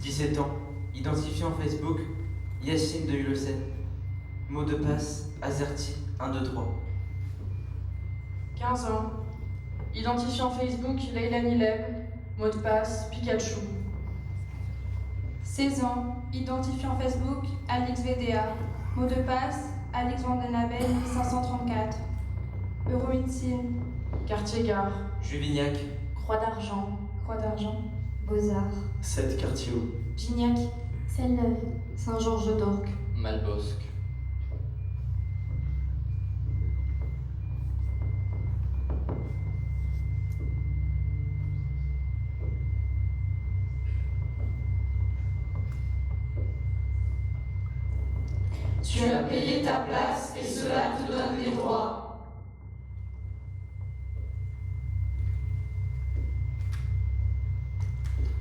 17 ans, identifiant Facebook, Yacine de Hulocène. Mot de passe, Azerty, 1, 2, 3. 15 ans, identifiant Facebook, Leilani Leb. Mot de passe, Pikachu. 16 ans, identifiant Facebook, Alix VDA. Mot de passe, Alix Vandenabel 1534. Euromédecine. Quartier Gare. Juvignac. Croix d'Argent. Croix d'Argent. Beaux-Arts. 7 quartier haut. Gignac. Celle-Neuve. Saint-Georges d'Orc. Malbosc. Tu as payé ta place et cela te donne des droits.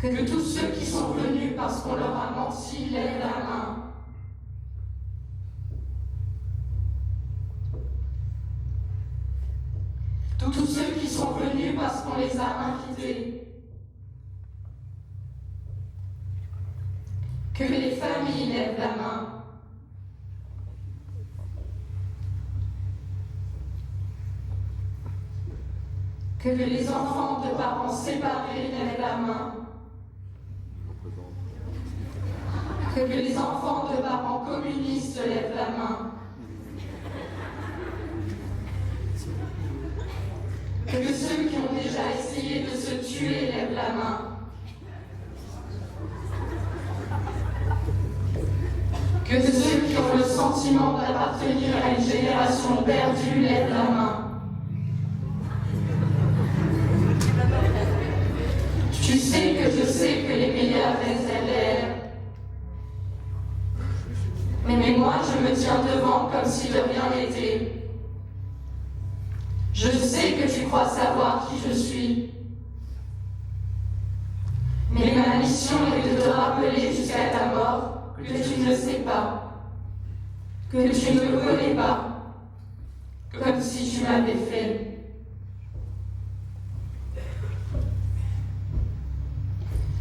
Que tous ceux qui sont venus parce qu'on leur a menti lèvent la main. Tous ceux qui sont venus parce qu'on les a invités. Que les familles lèvent la main. Que les enfants de parents séparés lèvent la main. Que les enfants de parents communistes lèvent la main. Que ceux qui ont déjà essayé de se tuer lèvent la main. Que ceux qui ont le sentiment d'appartenir à une génération perdue lèvent la main. Tu sais que je sais que les meilleurs restent derrière. Mais moi, je me tiens devant comme si de rien n'était. Je sais que tu crois savoir qui je suis. Mais ma mission est de te rappeler jusqu'à ta mort que tu ne sais pas, que tu ne me connais pas, comme si tu m'avais fait.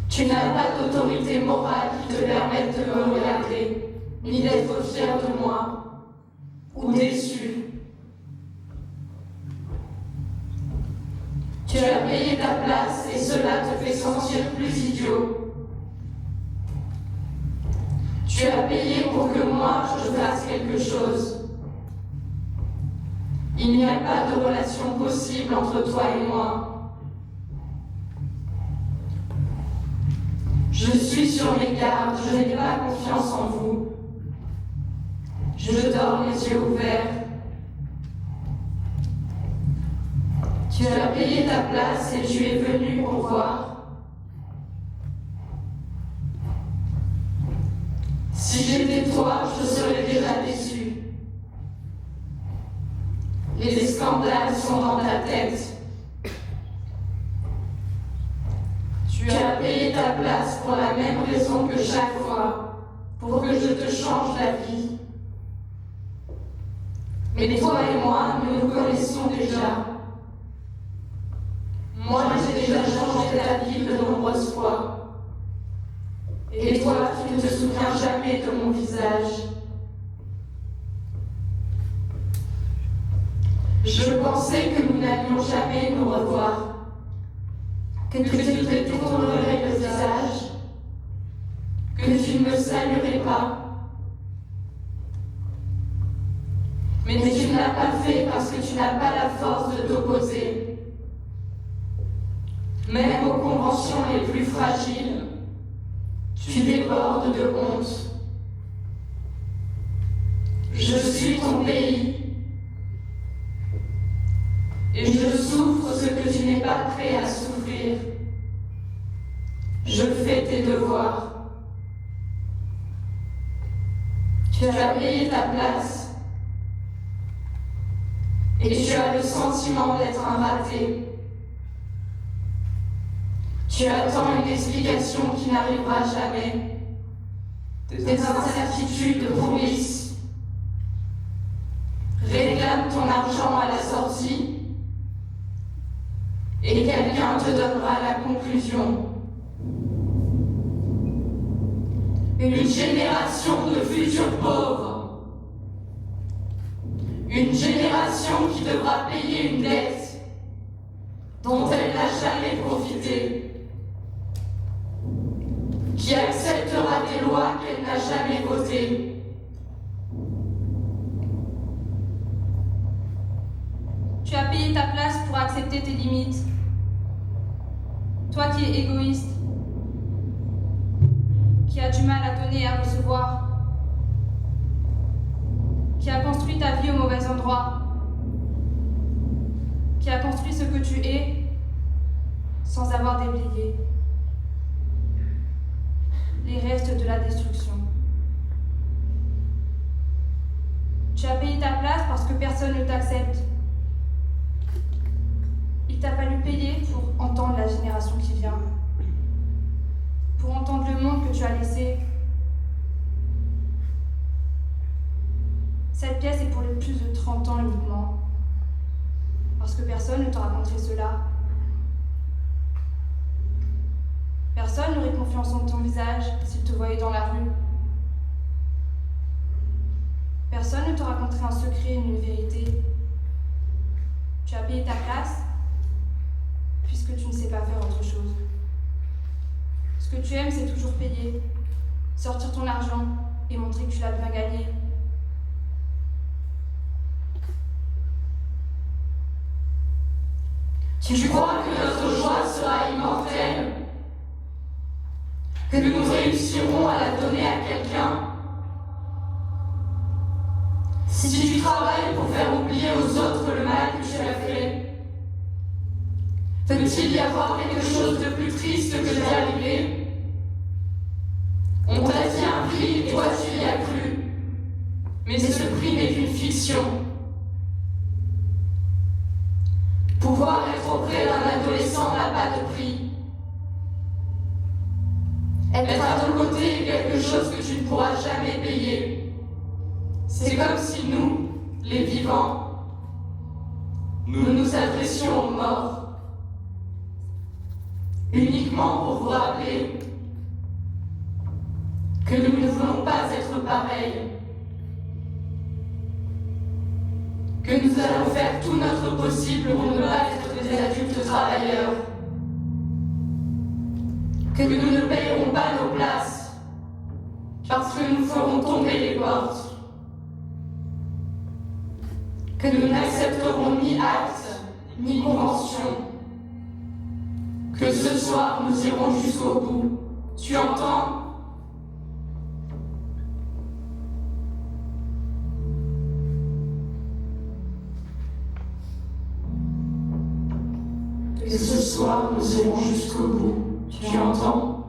Tu n'as pas d'autorité morale qui te permette de me regarder, ni d'être fier de moi, ou déçu. Tu as payé ta place et cela te fait sentir plus idiot. Tu as payé pour que moi je fasse quelque chose. Il n'y a pas de relation possible entre toi et moi. Je suis sur mes gardes, je n'ai pas confiance en vous. Je dors les yeux ouverts. Tu as payé ta place et tu es venu pour voir. Si j'étais toi, je serais déjà déçu. Les scandales sont dans ta tête. Tu as payé ta place pour la même raison que chaque fois, pour que je te change la vie. Mais toi et moi, nous nous connaissons déjà. Moi, j'ai déjà changé ta vie de nombreuses fois. Et toi, tu ne te souviens jamais de mon visage. Je pensais que nous n'allions jamais nous revoir. Que tu te détournerais le visage, que tu ne me saluerais pas. Mais tu ne l'as pas fait parce que tu n'as pas la force de t'opposer. Même aux conventions les plus fragiles, tu débordes de honte. Je suis ton pays. Et je souffre ce que tu n'es pas prêt à souffrir. Je fais tes devoirs. Tu as payé ta place. Et tu as le sentiment d'être un raté. Tu attends une explication qui n'arrivera jamais. Tes incertitudes pourrissent. Réclame ton argent à la sortie. Et quelqu'un te donnera la conclusion. futur pauvre. Une génération qui devra payer une dette dont elle n'a jamais profité, qui acceptera des lois qu'elle n'a jamais votées. Tu as payé ta place pour accepter tes limites. Toi qui es égoïste, qui a du mal à donner et à recevoir, qui a construit ta vie au mauvais endroit, qui a construit ce que tu es sans avoir déblayé les restes de la destruction. Tu as payé ta place parce que personne ne t'accepte. Il t'a fallu payer pour entendre la génération qui vient, pour entendre le monde que tu as laissé. Cette pièce est pour les plus de 30 ans uniquement, parce que personne ne te raconterait cela. Personne n'aurait confiance en ton visage s'il te voyait dans la rue. Personne ne te raconterait un secret ni une vérité. Tu as payé ta place puisque tu ne sais pas faire autre chose. Ce que tu aimes, c'est toujours payer, sortir ton argent et montrer que tu l'as bien gagné. Tu crois que notre joie sera immortelle? Que nous réussirons à la donner à quelqu'un? Si tu travailles pour faire oublier aux autres le mal que tu as fait, peut-il y avoir quelque chose de plus triste que d'y arriver? On t'a dit un prix et toi tu y as cru. Mais ce prix n'est qu'une fiction. Pouvoir être auprès d'un adolescent n'a pas de prix. Être à ton côté est quelque chose que tu ne pourras jamais payer. C'est comme si nous, les vivants, nous nous adressions aux morts. Uniquement pour vous rappeler que nous ne voulons pas être pareils. Que nous allons faire tout notre possible pour ne pas être des adultes travailleurs. Que nous ne payerons pas nos places, parce que nous ferons tomber les portes. Que nous n'accepterons ni acte, ni convention. Que ce soir, nous irons jusqu'au bout. Tu entends ? Que ce soir, nous irons jusqu'au bout. Tu entends ?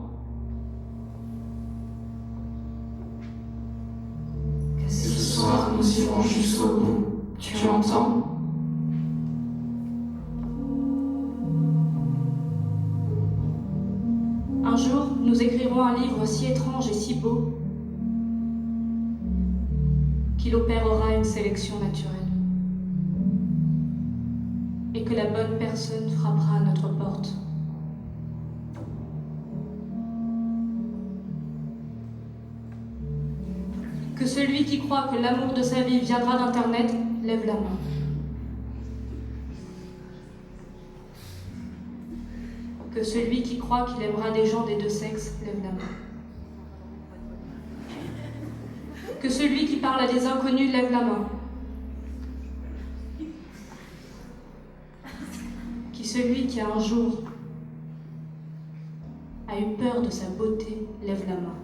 Que ce soir, nous irons jusqu'au bout. Tu entends ? Un jour, nous écrirons un livre si étrange et si beau qu'il opérera une sélection naturelle et que la bonne personne frappera à notre porte. Que celui qui croit que l'amour de sa vie viendra d'Internet lève la main. Que celui qui croit qu'il aimera des gens des deux sexes lève la main. Que celui qui parle à des inconnus lève la main. Celui qui un jour a eu peur de sa beauté lève la main.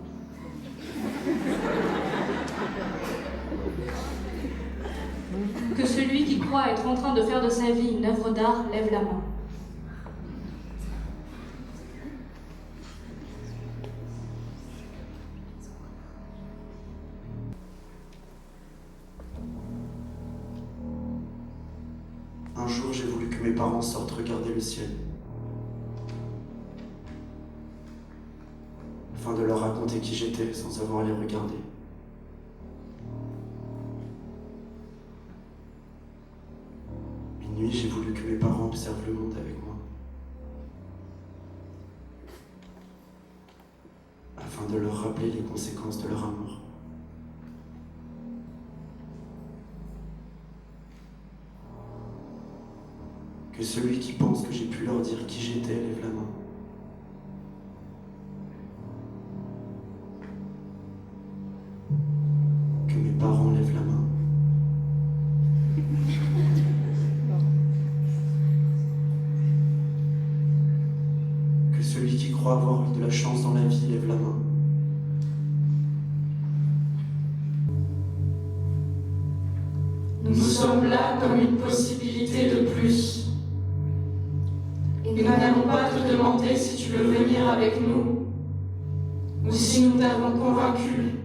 Que celui qui croit être en train de faire de sa vie une œuvre d'art lève la main. Un jour, j'ai voulu que mes parents sortent regarder le ciel, afin de leur raconter qui j'étais sans avoir à les regarder. Une nuit, j'ai voulu que mes parents observent le monde avec moi, afin de leur rappeler les conséquences de leur amour. Que celui qui pense que j'ai pu leur dire qui j'étais lève la main. Que mes parents lèvent la main. Que celui qui croit avoir eu de la chance dans la vie lève la main. Nous sommes là comme une possibilité de plus. Et nous n'allons pas te demander si tu veux venir avec nous ou si nous t'avons convaincu.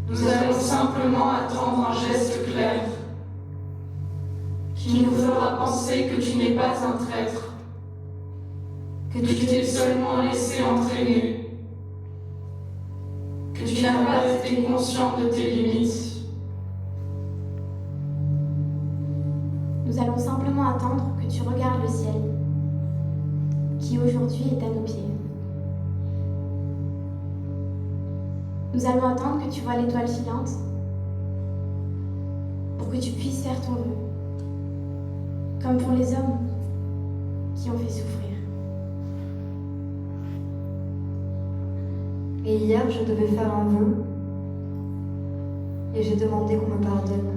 Nous allons simplement attendre un geste clair qui nous fera penser que tu n'es pas un traître, que tu t'es seulement laissé entraîner, que tu n'as pas été conscient de tes limites. Nous allons simplement attendre que tu regardes le ciel, qui aujourd'hui est à nos pieds. Nous allons attendre que tu vois l'étoile filante, pour que tu puisses faire ton vœu, comme pour les hommes qui ont fait souffrir. Et hier, je devais faire un vœu, et j'ai demandé qu'on me pardonne.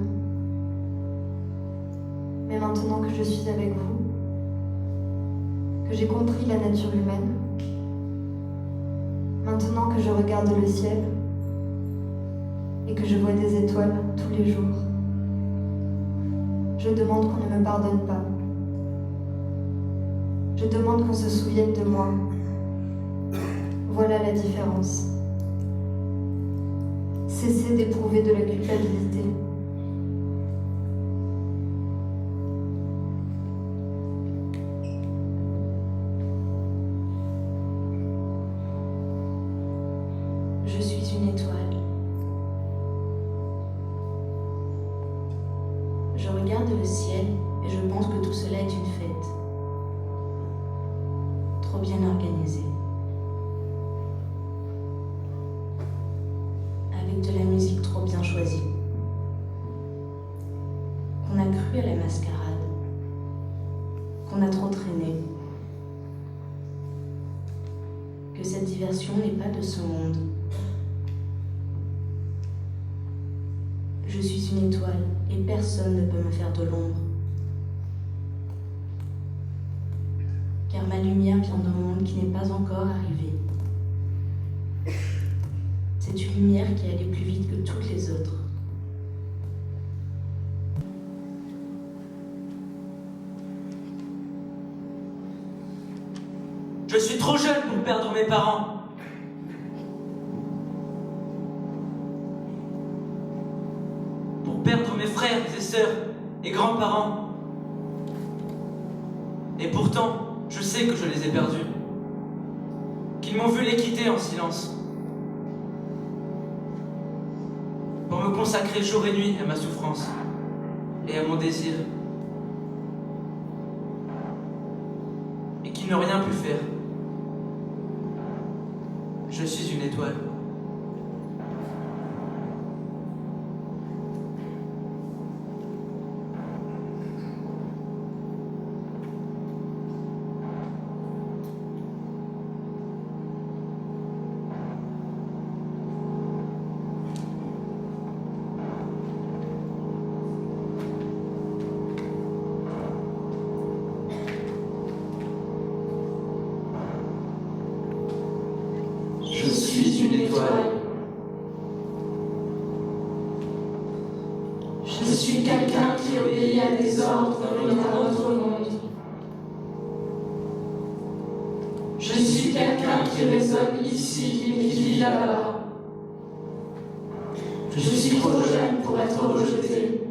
Mais maintenant que je suis avec vous, que j'ai compris la nature humaine, maintenant que je regarde le ciel et que je vois des étoiles tous les jours, je demande qu'on ne me pardonne pas. Je demande qu'on se souvienne de moi. Voilà la différence. Cessez d'éprouver de la culpabilité. Je suis une étoile. Je regarde le ciel et je pense que tout cela est une fête. Trop bien organisée. Avec de la musique trop bien choisie. Qu'on a cru à la mascarade. Qu'on a trop traîné. Que cette diversion n'est pas de ce monde. Je suis une étoile et personne ne peut me faire de l'ombre. Car ma lumière vient d'un monde qui n'est pas encore arrivé. C'est une lumière qui allait plus vite que toutes les autres. Je suis trop jeune pour perdre mes parents. Pour perdre mes frères et sœurs et grands-parents. Et pourtant, je sais que je les ai perdus. Qu'ils m'ont vu les quitter en silence. Pour me consacrer jour et nuit à ma souffrance et à mon désir. Et qu'ils n'ont rien pu faire. Je suis une étoile. Je suis une étoile. Je suis quelqu'un qui obéit à des ordres venant d'un autre monde. Je suis quelqu'un qui résonne ici et qui vit là-bas. Je suis trop jeune pour être rejetée.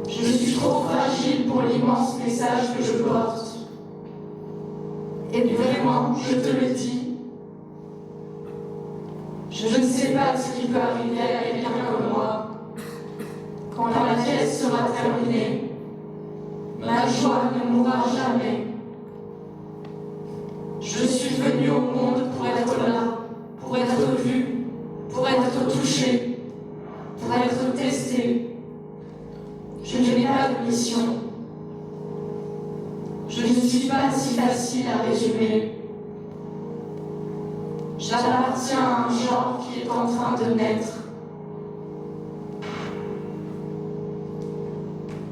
Je suis trop fragile pour l'immense message que je porte. Et vraiment, je te le dis, je ne sais pas ce qui peut arriver à quelqu'un comme moi. Quand la pièce sera terminée, ma joie ne mourra jamais. Je suis venue au monde pour être là, pour être vue, pour être touchée, pour être testée, appartiens à un genre qui est en train de naître.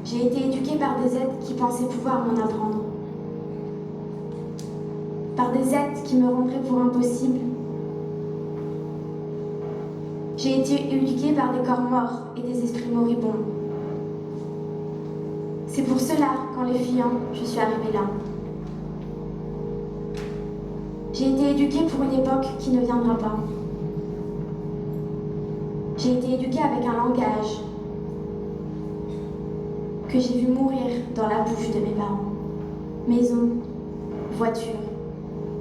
J'ai été éduquée par des êtres qui pensaient pouvoir m'en apprendre. Par des êtres qui me rendraient pour impossible. J'ai été éduquée par des corps morts et des esprits moribonds. C'est pour cela qu'en les fuyant, je suis arrivée là. J'ai été éduquée pour une époque qui ne viendra pas. J'ai été éduquée avec un langage que j'ai vu mourir dans la bouche de mes parents. Maison, voiture,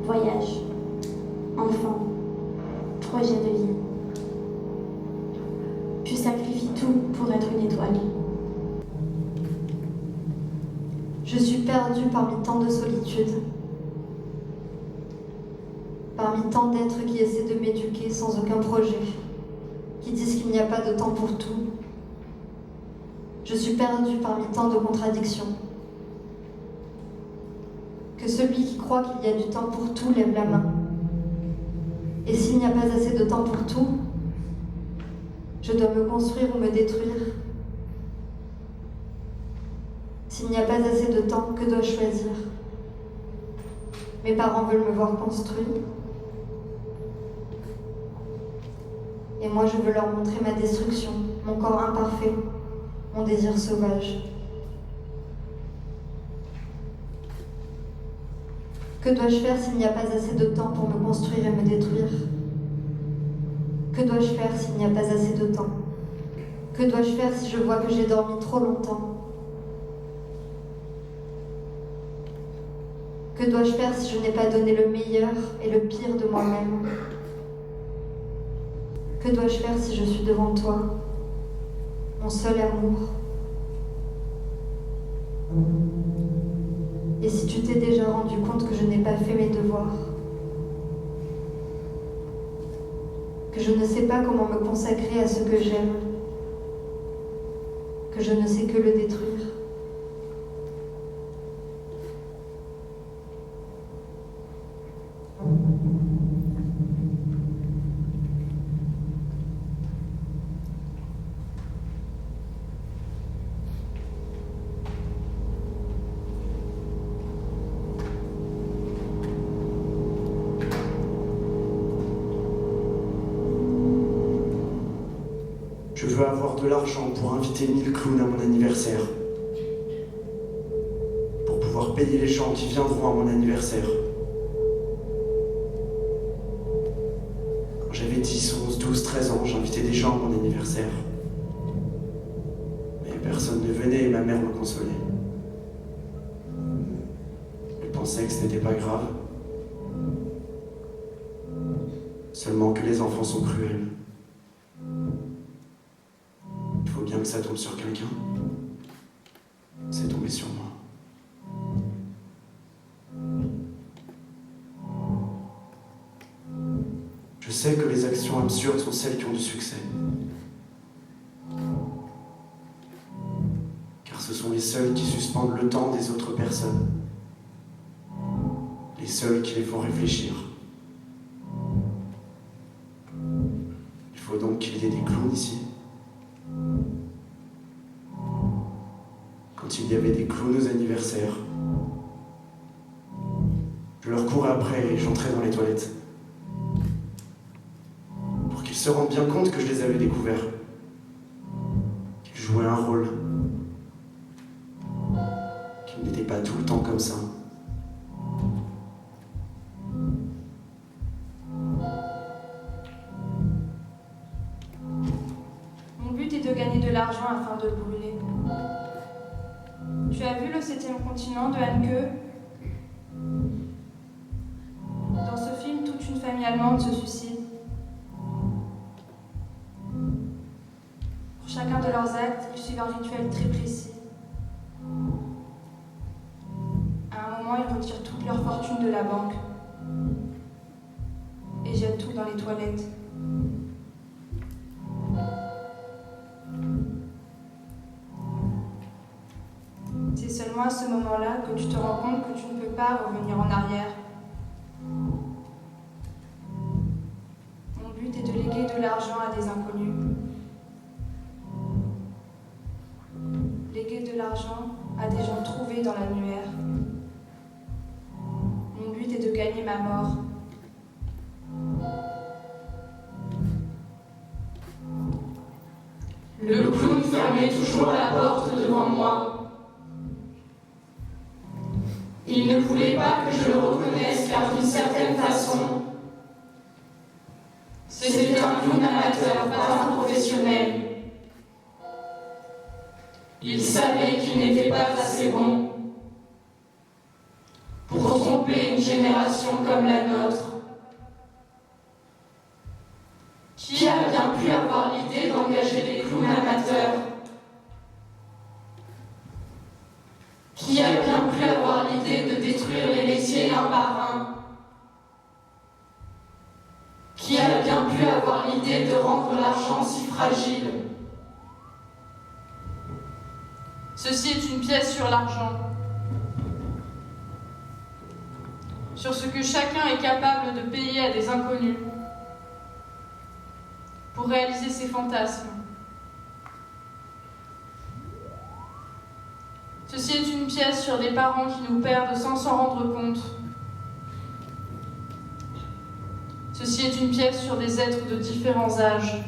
voyage, enfant, projet de vie. Je sacrifie tout pour être une étoile. Je suis perdue parmi tant de solitude. Parmi tant d'êtres qui essaient de m'éduquer sans aucun projet, qui disent qu'il n'y a pas de temps pour tout. Je suis perdue parmi tant de contradictions. Que celui qui croit qu'il y a du temps pour tout lève la main. Et s'il n'y a pas assez de temps pour tout, je dois me construire ou me détruire. S'il n'y a pas assez de temps, que dois-je choisir? Mes parents veulent me voir construire. Et moi, je veux leur montrer ma destruction, mon corps imparfait, mon désir sauvage. Que dois-je faire s'il n'y a pas assez de temps pour me construire et me détruire? Que dois-je faire s'il n'y a pas assez de temps? Que dois-je faire si je vois que j'ai dormi trop longtemps? Que dois-je faire si je n'ai pas donné le meilleur et le pire de moi-même? Que dois-je faire si je suis devant toi, mon seul amour? Et si tu t'es déjà rendu compte que je n'ai pas fait mes devoirs? Que je ne sais pas comment me consacrer à ce que j'aime? Que je ne sais que le détruire? Je veux avoir de l'argent pour inviter 1000 clowns à mon anniversaire. Pour pouvoir payer les gens qui viendront à mon anniversaire. Quand j'avais 10, 11, 12, 13 ans, j'invitais des gens à mon anniversaire. Mais personne ne venait et ma mère me consolait. Elle pensait que ce n'était pas grave. Seulement que les enfants sont cruels. Il faut bien que ça tombe sur quelqu'un. C'est tombé sur moi. Je sais que les actions absurdes sont celles qui ont du succès. Car ce sont les seuls qui suspendent le temps des autres personnes. Les seuls qui les font réfléchir. Il faut donc qu'il y ait des clowns ici. Quand il y avait des clowns aux anniversaires, je leur courais après et j'entrais dans les toilettes. Pour qu'ils se rendent bien compte que je les avais découverts. Qu'ils jouaient un rôle. Qu'ils n'étaient pas tout le temps comme ça. Mon but est de gagner de l'argent afin de le brûler. Tu as vu le 7e continent de Hanke? Dans ce film, toute une famille allemande se suicide. Pour chacun de leurs actes, ils suivent un rituel très précis. À un moment, ils retirent toute leur fortune de la banque et jettent tout dans les toilettes. C'est seulement à ce moment-là que tu te rends compte que tu ne peux pas revenir en arrière. l'argent à des inconnus. Léguer de l'argent à des gens trouvés dans l'annuaire. Mon but est de gagner ma mort. Le clown fermait toujours la porte devant moi. Il ne voulait pas que je le reconnaisse car d'une certaine façon, c'était un clown amateur, pas un professionnel. Il savait qu'il n'était pas assez bon pour tromper une génération comme la nôtre. Qui a bien pu avoir l'idée d'engager des clowns amateurs? Qui a bien pu avoir l'idée de détruire les métiers un par un? Qui a bien pu avoir l'idée de rendre l'argent si fragile? Ceci est une pièce sur l'argent, sur ce que chacun est capable de payer à des inconnus pour réaliser ses fantasmes. Ceci est une pièce sur des parents qui nous perdent sans s'en rendre compte. Ceci est une pièce sur des êtres de différents âges.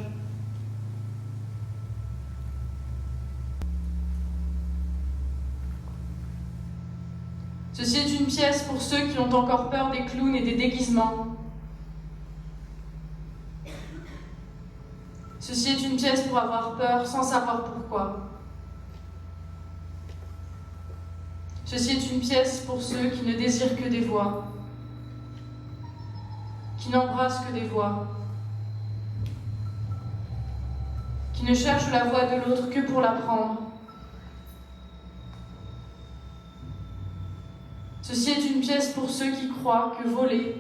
Ceci est une pièce pour ceux qui ont encore peur des clowns et des déguisements. Ceci est une pièce pour avoir peur sans savoir pourquoi. Ceci est une pièce pour ceux qui ne désirent que des voix, qui n'embrassent que des voix, qui ne cherchent la voix de l'autre que pour la prendre. Ceci est une pièce pour ceux qui croient que voler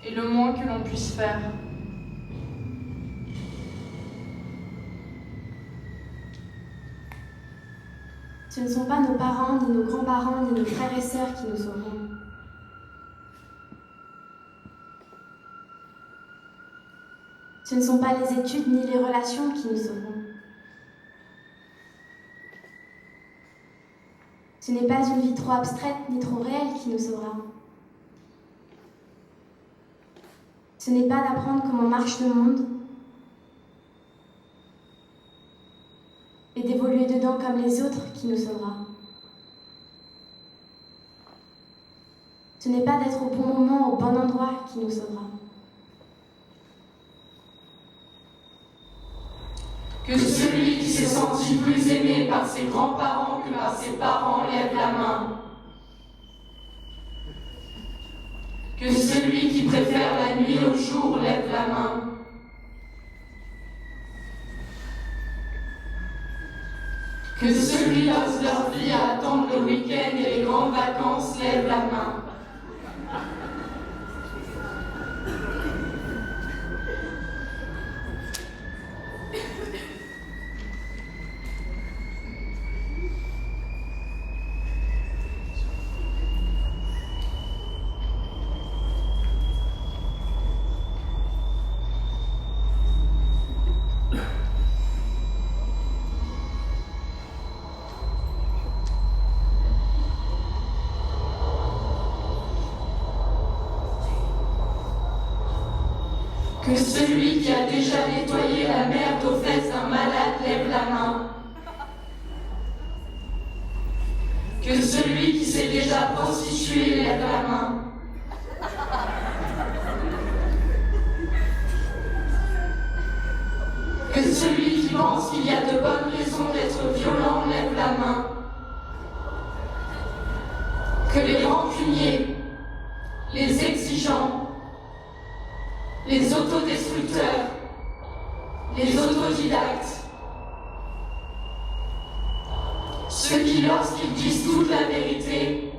est le moins que l'on puisse faire. Ce ne sont pas nos parents, ni nos grands-parents, ni nos frères et sœurs qui nous sauveront. Ce ne sont pas les études ni les relations qui nous sauveront. Ce n'est pas une vie trop abstraite ni trop réelle qui nous sauvera. Ce n'est pas d'apprendre comment marche le monde et d'évoluer dedans comme les autres qui nous sauvera. Ce n'est pas d'être au bon moment, au bon endroit qui nous sauvera. Que celui qui s'est senti plus aimé par ses grands-parents que par ses parents lève la main. Que celui qui préfère la nuit au jour lève la main. Que celui qui passe leur vie à attendre le week-end et les grandes vacances lève la main. Que celui qui a déjà nettoyé la merde aux fesses d'un malade lève la main. Que celui qui s'est déjà prostitué lève la main. Que celui qui pense qu'il y a de bonnes raisons d'être violent lève la main. Que les rancuniers, les exigeants, les autodestructeurs, les autodidactes, ceux qui, lorsqu'ils disent toute la vérité,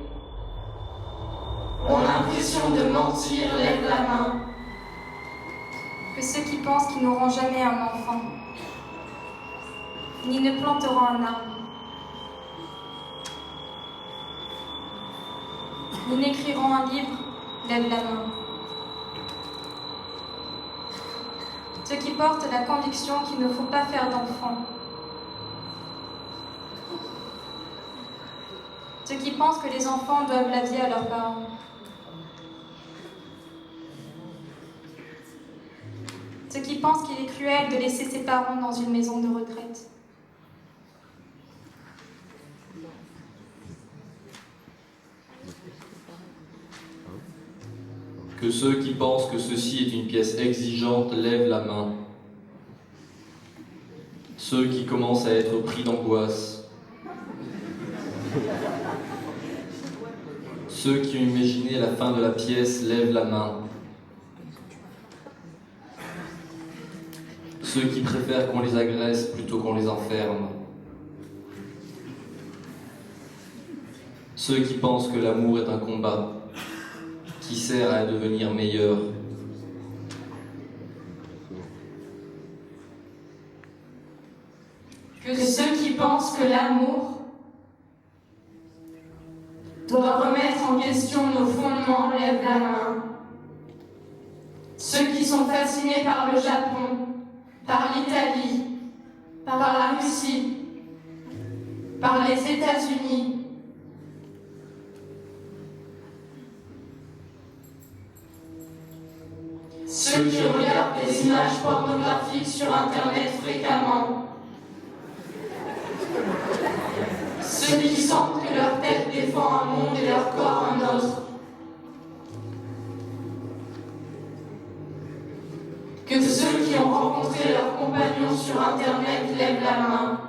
ont l'impression de mentir, lèvent la main. Que ceux qui pensent qu'ils n'auront jamais un enfant, ni ne planteront un arbre, ni n'écriront un livre, lèvent la main. Ceux qui portent la conviction qu'il ne faut pas faire d'enfants. Ceux qui pensent que les enfants doivent la vie à leurs parents. Ceux qui pensent qu'il est cruel de laisser ses parents dans une maison de retraite. Que ceux qui pensent que ceci est une pièce exigeante lèvent la main. Ceux qui commencent à être pris d'angoisse. Ceux qui ont imaginé la fin de la pièce lèvent la main. Ceux qui préfèrent qu'on les agresse plutôt qu'on les enferme. Ceux qui pensent que l'amour est un combat qui sert à devenir meilleur. Que ceux qui pensent que l'amour doit remettre en question nos fondements lèvent la main. Ceux qui sont fascinés par le Japon, par l'Italie, par la Russie, par les États-Unis. Ceux qui regardent des images pornographiques sur Internet fréquemment. Ceux qui sentent que leur tête défend un monde et leur corps un autre. Que ceux qui ont rencontré leurs compagnons sur Internet lèvent la main.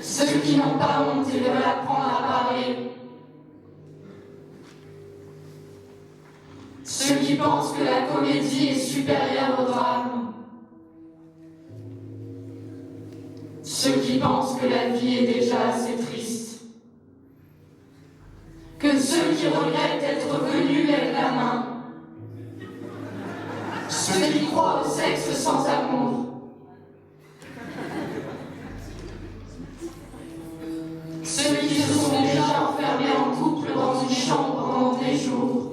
Ceux qui n'ont pas honte et veulent apprendre à parler. Ceux qui pensent que la comédie est supérieure au drame. Ceux qui pensent que la vie est déjà assez triste. Que ceux qui regrettent d'être venus lèvent la main. Ceux qui croient au sexe sans amour. Ceux qui se sont déjà enfermés en couple dans une chambre pendant des jours.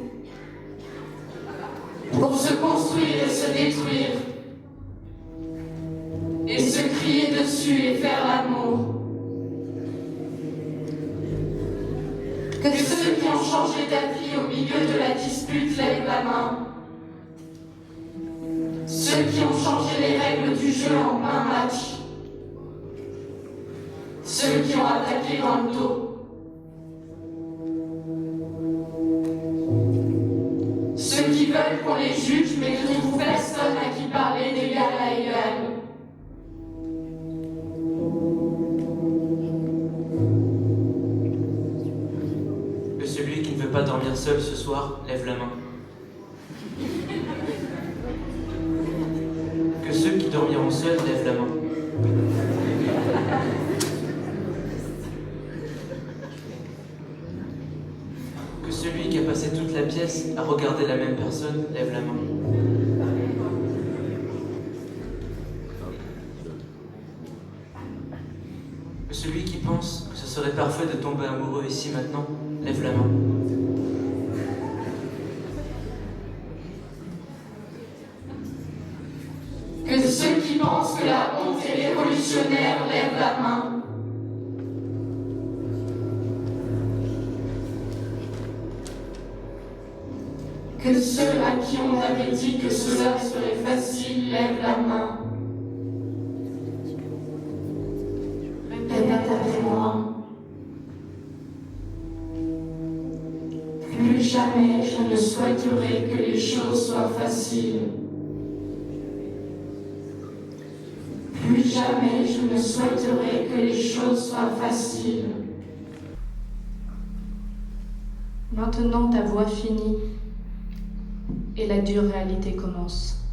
Pour se construire et se détruire. Et se crier dessus et faire l'amour. Que ceux qui ont changé d'avis au milieu de la dispute lèvent la main. Ceux qui ont changé les règles du jeu en un match. Ceux qui ont attaqué dans le dos. Ceux qui veulent qu'on les juge mais ne trouvent personne à qui parler d'égal à égal. Que celui qui ne veut pas dormir seul ce soir lève la main. Que ceux qui dormiront seuls lèvent la main. Que celui qui a passé toute la pièce à regarder la même personne lève la main. Que celui qui pense que ce serait parfait de tomber amoureux ici maintenant lève la main. Que ceux qui pensent que la honte est révolutionnaire lèvent la main. Que ceux à qui on avait dit que cela serait facile lèvent la main. Répète après moi. Plus jamais je ne souhaiterai que les choses soient faciles. Plus jamais je ne souhaiterai que les choses soient faciles. Maintenant ta voix finit et la dure réalité commence.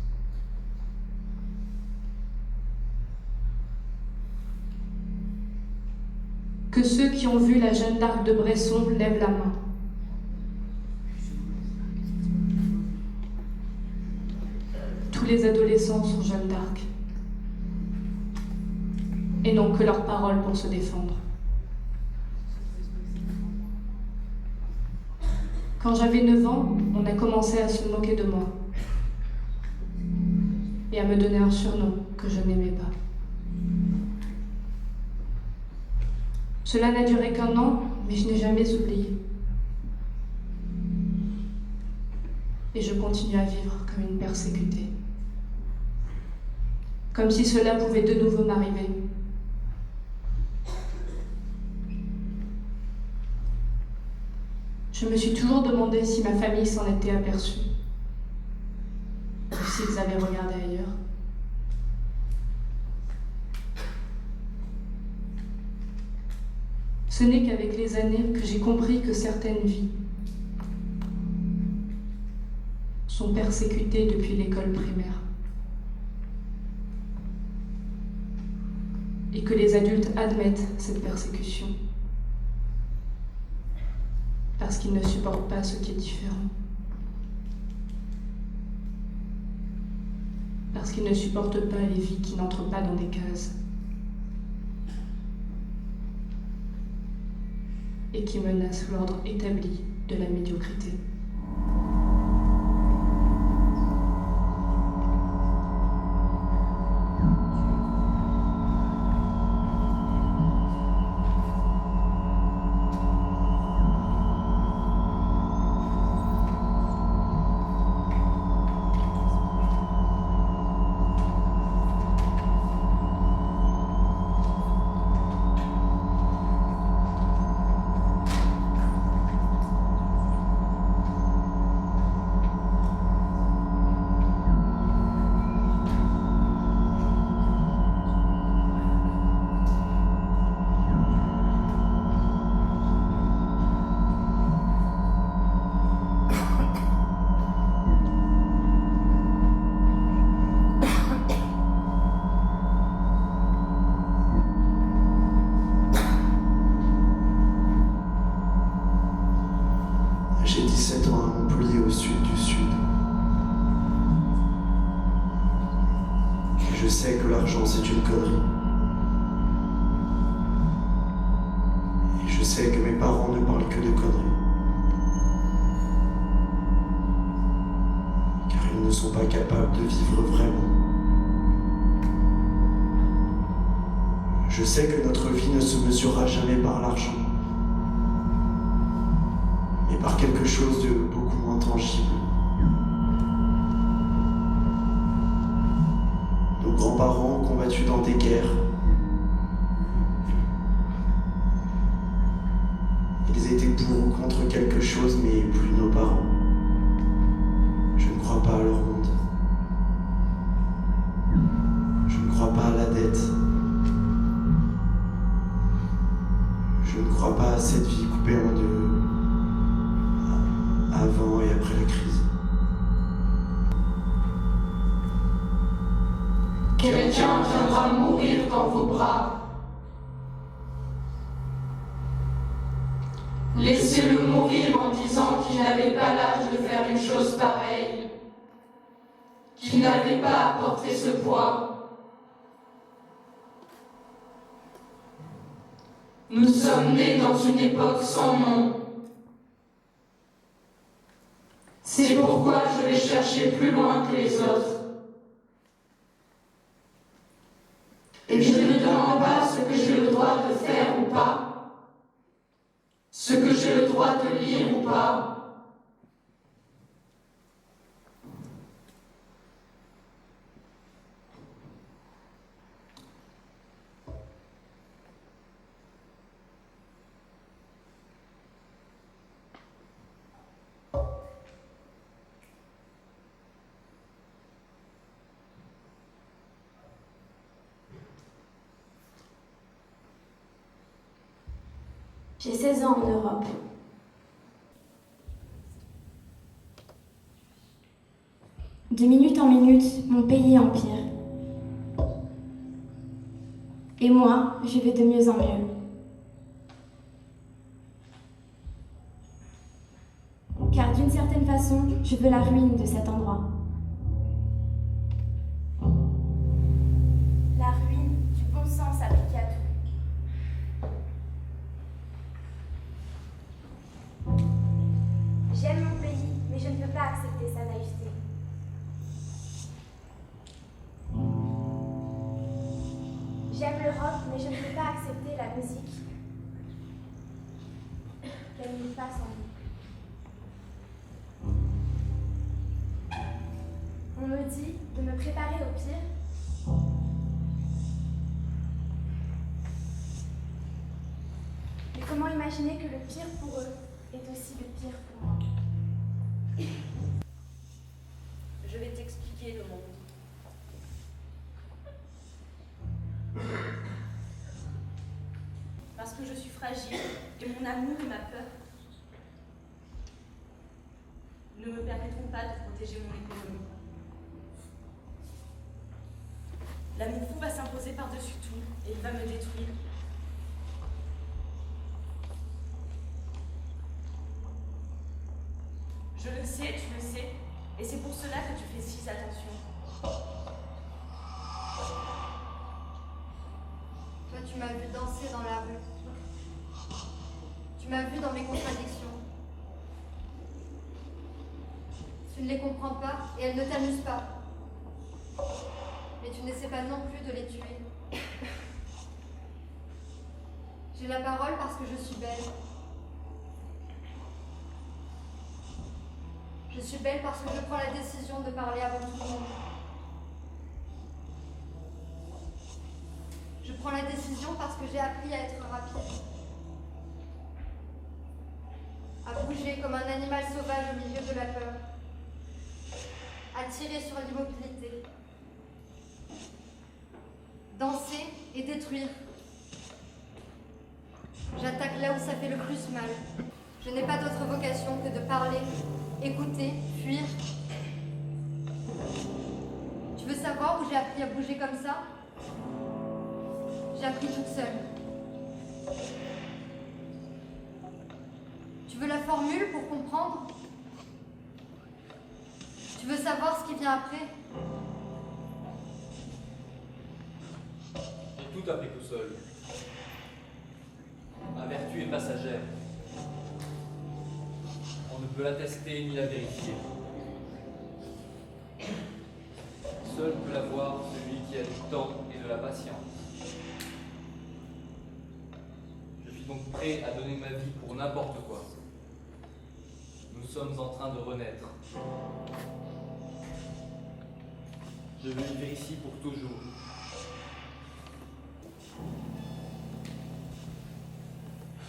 Que ceux qui ont vu la Jeanne d'Arc de Bresson lèvent la main. Tous les adolescents sont Jeanne d'Arc et n'ont que leurs paroles pour se défendre. Quand j'avais 9 ans, on a commencé à se moquer de moi. et à me donner un surnom que je n'aimais pas. Cela n'a duré qu'un an, mais je n'ai jamais oublié. Et je continue à vivre comme une persécutée. Comme si cela pouvait de nouveau m'arriver. Je me suis toujours demandé si ma famille s'en était aperçue, ou s'ils avaient regardé ailleurs. Ce n'est qu'avec les années que j'ai compris que certaines vies sont persécutées depuis l'école primaire. Et que les adultes admettent cette persécution. Parce qu'ils ne supportent pas ce qui est différent. Parce qu'ils ne supportent pas les vies qui n'entrent pas dans des cases. Et qui menacent l'ordre établi de la médiocrité. J'ai 17 ans à Montpellier, au sud du sud. Et je sais que l'argent, c'est une connerie. Et je sais que mes parents ne parlent que de conneries. Car ils ne sont pas capables de vivre vraiment. Je sais que notre vie ne se mesurera jamais par l'argent, mais par quelque chose de beaucoup moins tangible. Nos grands-parents ont combattu dans des guerres. Ils étaient pour ou contre quelque chose, mais plus nos parents. Je ne crois pas à leur monde. Je ne crois pas à la dette. Je ne crois pas à cette vie coupée en deux, avant et après la crise. Quelqu'un viendra mourir dans vos bras. Laissez-le mourir en disant qu'il n'avait pas l'âge de faire une chose pareille, qu'il n'avait pas à porter ce poids. Nous sommes nés dans une époque sans nom. C'est pourquoi je vais chercher plus loin que les autres. Et je ne demande pas ce que j'ai le droit de faire ou pas, ce que j'ai le droit de lire ou pas. J'ai 16 ans en Europe. De minute en minute, mon pays empire. Et moi, je vais de mieux en mieux. Car d'une certaine façon, je veux la ruine de cet endroit. La ruine du bon sens appliqué à tout. J'aime mon pays, mais je ne peux pas accepter sa naïveté. J'aime le rock, mais je ne peux pas accepter la musique qu'elle nous passe en nous. On me dit de me préparer au pire. Mais comment imaginer que le pire pour eux est aussi le pire pour moi? Je vais t'expliquer le monde. Parce que je suis fragile et mon amour et ma peur ne me permettront pas de protéger mon économie. L'amour fou va s'imposer par-dessus tout et il va me détruire. Je le sais, tu le sais, et c'est pour cela que tu fais si attention. Toi, tu m'as vu danser dans la rue. Tu m'as vu dans mes contradictions. Tu ne les comprends pas et elles ne t'amusent pas. Mais tu n'essaies pas non plus de les tuer. J'ai la parole parce que je suis belle. Je suis belle parce que je prends la décision de parler avant tout le monde. Je prends la décision parce que j'ai appris à être rapide. À bouger comme un animal sauvage au milieu de la peur. À tirer sur l'immobilité. Danser et détruire. J'attaque là où ça fait le plus mal. Je n'ai pas d'autre vocation que de parler, écouter, fuir. Tu veux savoir où j'ai appris à bouger comme ça? J'ai appris toute seule. Tu veux la formule pour comprendre? Tu veux savoir ce qui vient après? J'ai tout appris tout seul. Ma vertu est passagère. On ne peut la tester ni la vérifier. Seul peut la voir celui qui a du temps et de la patience. Je suis donc prêt à donner ma vie pour n'importe quoi. Nous sommes en train de renaître. Je veux vivre ici pour toujours.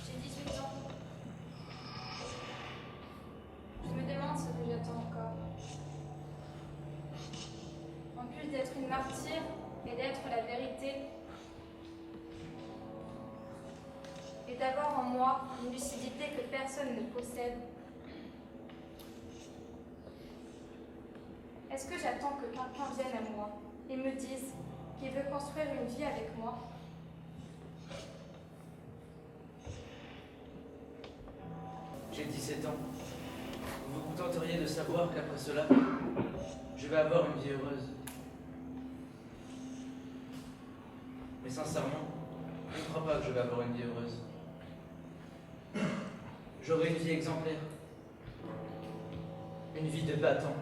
J'ai 18 ans. Je me demande ce que j'attends encore. En plus d'être une martyre et d'être la vérité, et d'avoir en moi une lucidité que personne ne possède. Est-ce que j'attends que quelqu'un vienne à moi et me dise qu'il veut construire une vie avec moi? J'ai 17 ans. Vous vous contenteriez de savoir qu'après cela, je vais avoir une vie heureuse. Mais sincèrement, je ne crois pas que je vais avoir une vie heureuse. J'aurai une vie exemplaire. Une vie de battant.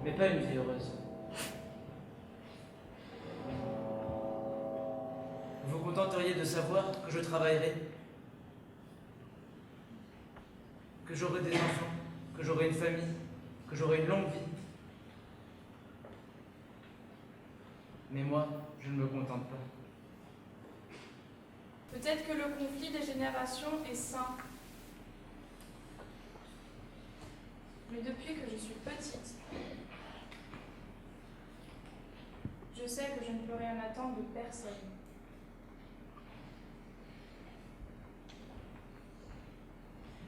Mais pas une vie heureuse. Vous vous contenteriez de savoir que je travaillerai, que j'aurai des enfants, que j'aurai une famille, que j'aurai une longue vie. Mais moi, je ne me contente pas. Peut-être que le conflit des générations est sain. Mais depuis que je suis petite, je sais que je ne peux rien attendre de personne.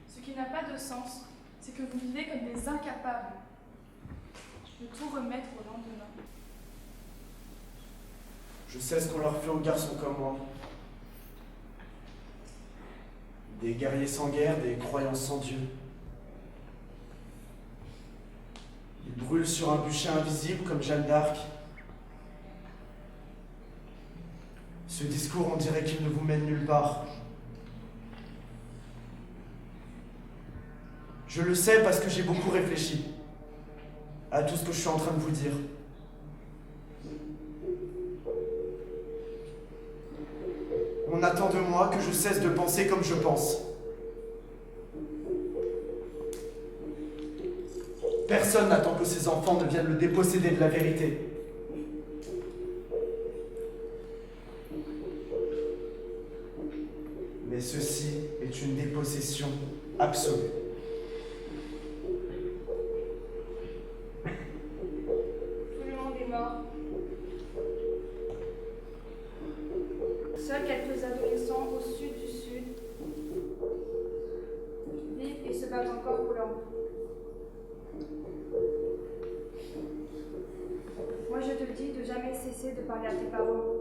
Ce qui n'a pas de sens, c'est que vous vivez comme des incapables de tout remettre au lendemain. Je sais ce qu'on leur fait aux garçons comme moi. Des guerriers sans guerre, des croyants sans Dieu. Ils brûlent sur un bûcher invisible comme Jeanne d'Arc. Ce discours, on dirait qu'il ne vous mène nulle part. Je le sais parce que j'ai beaucoup réfléchi à tout ce que je suis en train de vous dire. On attend de moi que je cesse de penser comme je pense. Personne n'attend que ses enfants ne viennent le déposséder de la vérité. Mais ceci est une dépossession absolue. Tout le monde est mort. Seuls quelques adolescents au sud du sud vivent et se battent encore pour leur vie. Moi je te dis de jamais cesser de parler à tes parents.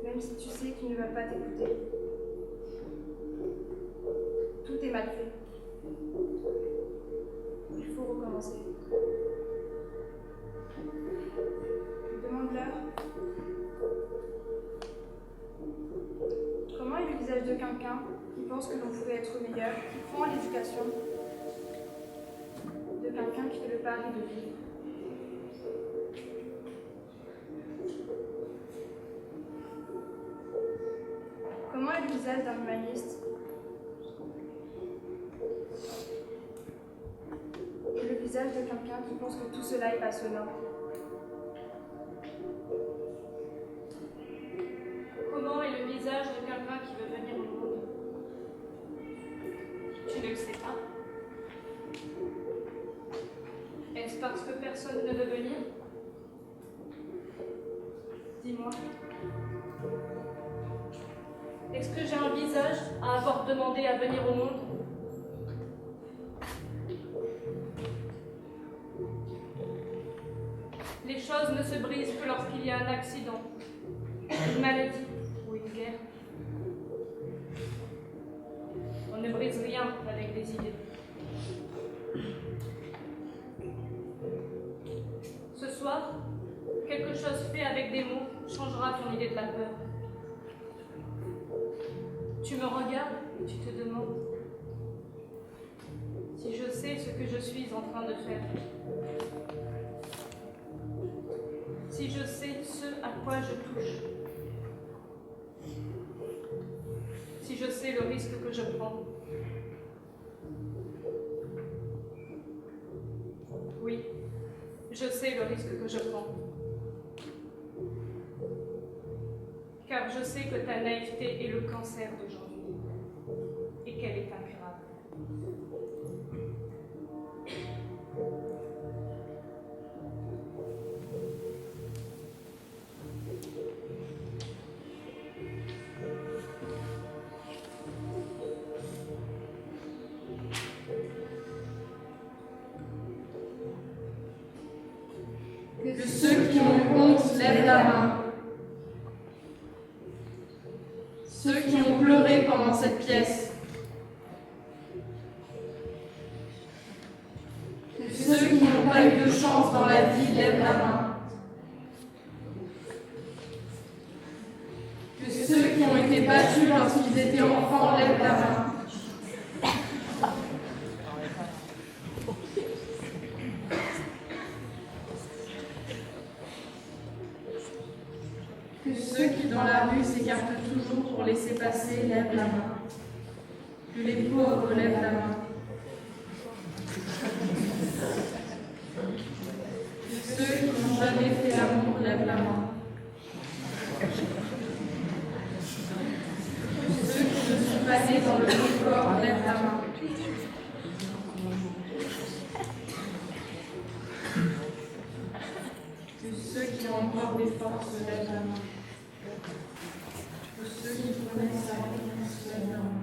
Même si tu sais qu'ils ne veulent pas t'écouter. Tout est mal fait. Il faut recommencer. Demande-leur. Comment est le visage de quelqu'un qui pense que l'on pouvait être meilleur, qui prend l'éducation de quelqu'un qui fait le pari de vivre? Comment est le visage d'un humaniste et le visage de quelqu'un qui pense que tout cela est passionnant? Comment est le visage de quelqu'un qui veut venir au monde? Tu ne le sais pas. Est-ce parce que personne ne veut venir? Dis-moi. Est-ce que j'ai un visage à avoir demandé à venir au monde? Les choses ne se brisent que lorsqu'il y a un accident, une maladie ou une guerre. On ne brise rien avec des idées. Ce soir, quelque chose fait avec des mots changera ton idée de la peur. Tu me regardes et tu te demandes si je sais ce que je suis en train de faire. Si je sais ce à quoi je touche. Si je sais le risque que je prends. Oui, je sais le risque que je prends. Car je sais que ta naïveté est le cancer d'aujourd'hui et qu'elle est incurable. Que ceux qui ont honte lèvent la main. Ceux qui ont pleuré pendant cette pièce. Que ceux qui n'ont pas eu de chance dans la vie lèvent la main. Que ceux qui ont été battus lorsqu'ils étaient enfants lèvent la main. Que ceux qui dans la rue s'écartent toujours pour laisser passer lèvent la main. Que les pauvres lèvent la main. Que ceux qui n'ont jamais fait l'amour lèvent la main. Que ceux qui ne sont pas nés dans le même corps lèvent la main. Que ceux qui ont encore des forces lèvent la main. Que ceux qui connaissent la réponse lèvent la main.